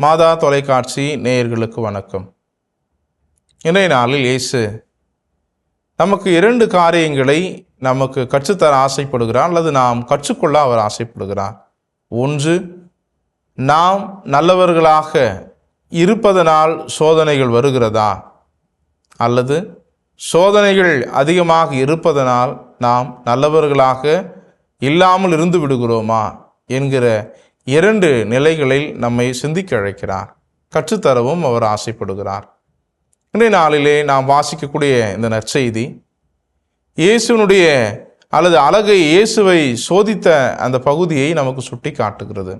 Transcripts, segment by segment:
மாதா தொலைக்காட்சி நேயர்களுக்கு வணக்கம். இன்றைய நாளில் இயேசு நமக்கு 2 காரியங்களை நமக்கு கற்றுத்தர ஆசைப்படுகிறார், அல்லது நாம் கற்றுக்கொள்ள அவர் ஆசைப்படுகிறார். ஒன்று, நாம் நல்லவர்களாக இருப்பதனால் சோதனைகள் வருகிறதா, அல்லது சோதனைகள் அதிகமாக இருப்பதனால் நாம் நல்லவர்களாக இல்லாமல் இருந்து விடுகிறோமா என்கிற 2 நிலைகளில் நம்மை சிந்திக்க அழைக்கிறார். கற்றுத்தரவும் அவர் ஆசைப்படுகிறார். இன்றைய நாளிலே நாம் வாசிக்கக்கூடிய இந்த நற்செய்தி இயேசுனுடைய அல்லது அழகை இயேசுவை சோதித்த அந்த பகுதியை நமக்கு சுட்டி காட்டுகிறது.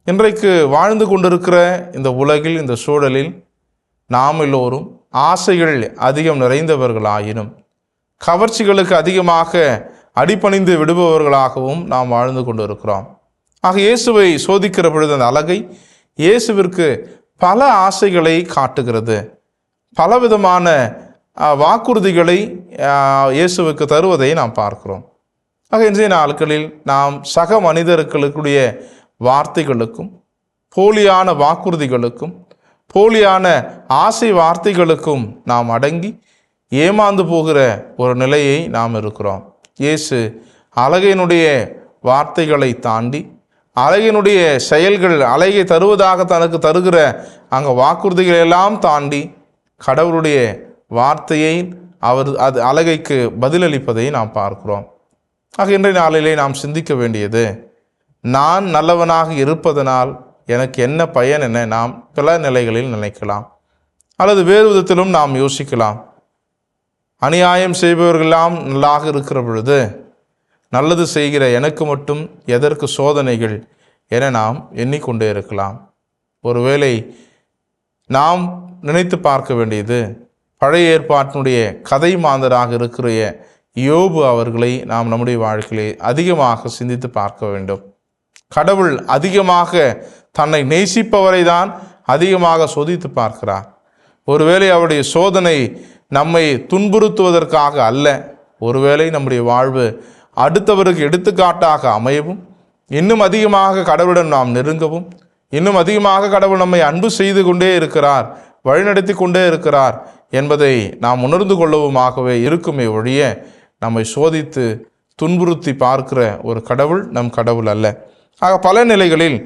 இன்றைக்கு வாழ்ந்து கொண்டிருக்கிற இந்த உலகில், இந்த சூழலில் நாம் எல்லோரும் ஆசைகள் அதிகம் நிறைந்தவர்களாயினும் கவர்ச்சிகளுக்கு அதிகமாக அடிபணிந்து விடுபவர்களாகவும் நாம் வாழ்ந்து கொண்டிருக்கிறோம். ஆக இயேசுவை சோதிக்கிற பொழுது அந்த அழகை இயேசுவிற்கு பல ஆசைகளை காட்டுகிறது, பலவிதமான வாக்குறுதிகளை இயேசுவுக்கு தருவதை நாம் பார்க்கிறோம். ஆக இன்றைய நாட்களில் நாம் சக மனிதர்களுடைய வார்த்தைகளுக்கும் போலியான வாக்குறுதிகளுக்கும் போலியான ஆசை வார்த்தைகளுக்கும் நாம் அடங்கி ஏமாந்து போகிற ஒரு நிலையை நாம் இருக்கிறோம். இயேசு அழகையினுடைய வார்த்தைகளை தாண்டி, அழகினுடைய செயல்கள், அழகை தருவதாக தனக்கு தருகிற அங்கே வாக்குறுதிகளை எல்லாம் தாண்டி கடவுளுடைய வார்த்தையை அது அழகைக்கு பதிலளிப்பதை நாம் பார்க்கிறோம். ஆக இன்றைய நாளிலே நாம் சிந்திக்க வேண்டியது, நான் நல்லவனாக இருப்பதனால் எனக்கு என்ன பயன் என நாம் பல நிலைகளில் நினைக்கலாம், அல்லது வேறு விதத்திலும் நாம் யோசிக்கலாம். அநியாயம் செய்பவர்களெல்லாம் நல்லாக இருக்கிற பொழுது நல்லது செய்கிற எனக்கு மட்டும் எதற்கு சோதனைகள் என நாம் எண்ணிக்கொண்டே இருக்கலாம். ஒருவேளை நாம் நினைத்து பார்க்க வேண்டியது, பழைய ஏற்பாட்டினுடைய கதை மாந்தராக இருக்கிற யோபு அவர்களை நாம் நம்முடைய வாழ்க்கையிலே அதிகமாக சிந்தித்து பார்க்க வேண்டும். கடவுள் அதிகமாக தன்னை நேசிப்பவரை தான் அதிகமாக சோதித்து பார்க்கிறார். ஒருவேளை அவருடைய சோதனை நம்மை துன்புறுத்துவதற்காக அல்ல, ஒருவேளை நம்முடைய வாழ்வு அடுத்தவருக்கு எடுத்துக்காட்டாக அமையவும், இன்னும் அதிகமாக கடவுளுடன் நாம் நெருங்கவும், இன்னும் அதிகமாக கடவுள் நம்மை அன்பு செய்து கொண்டே இருக்கிறார், வழிநடத்தி கொண்டே இருக்கிறார் என்பதை நாம் உணர்ந்து கொள்ளவுமாகவே இருக்குமே ஒழிய நம்மை சோதித்து துன்புறுத்தி பார்க்கிற ஒரு கடவுள் நம் கடவுள் அல்ல. ஆக பல நிலைகளில்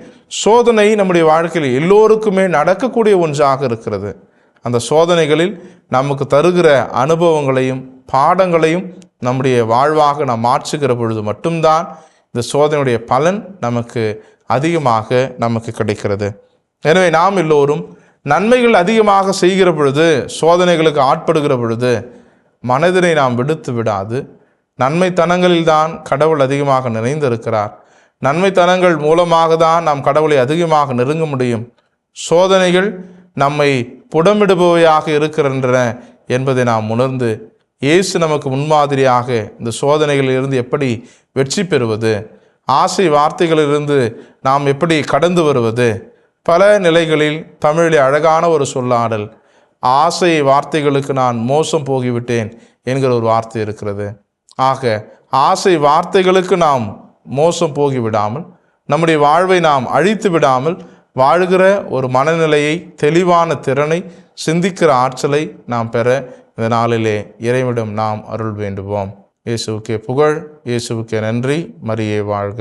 சோதனை நம்முடைய வாழ்க்கையில் எல்லோருக்குமே நடக்கக்கூடிய ஒன்றாக இருக்கிறது. அந்த சோதனைகளில் நமக்கு தருகிற அனுபவங்களையும் பாடங்களையும் நம்முடைய வாழ்வாக நாம் மாற்றுகிற பொழுது மட்டும்தான் இந்த சோதனையுடைய பலன் நமக்கு அதிகமாக நமக்கு கிடைக்கிறது. எனவே நாம் எல்லோரும் நன்மைகள் அதிகமாக செய்கிற பொழுது, சோதனைகளுக்கு ஆட்படுகிற பொழுது மனதினை நாம் விடுத்து விடாது, நன்மைத்தனங்களில் தான் கடவுள் அதிகமாக நிறைந்திருக்கிறார், நன்மைத்தனங்கள் மூலமாக தான் நாம் கடவுளை அதிகமாக நெருங்க முடியும், சோதனைகள் நம்மை புடமிடுபவையாக இருக்கின்றன என்பதை நாம் உணர்ந்து, இயேசு நமக்கு முன்மாதிரியாக இந்த சோதனைகளிலிருந்து எப்படி வெற்றி பெறுவது, ஆசை வார்த்தைகளிலிருந்து நாம் எப்படி கடந்து வருவது, பல நிலைகளில் தமிழில் அழகான ஒரு சொல்லாடல், ஆசை வார்த்தைகளுக்கு நான் மோசம் போகிவிட்டேன் என்கிற ஒரு வார்த்தை இருக்கிறது. ஆக ஆசை வார்த்தைகளுக்கு நாம் மோசம் போகிவிடாமல், நம்முடைய வாழ்வை நாம் அழித்து விடாமல் வாழ்கிற ஒரு மனநிலையை, தெளிவான திறனை, சிந்திக்கிற ஆற்றலை நாம் பெற இந்த நாளிலே இறைவனிடம் நாம் அருள் வேண்டுவோம். இயேசுவுக்கே புகழ், இயேசுவுக்கே நன்றி. மரியே வாழ்க.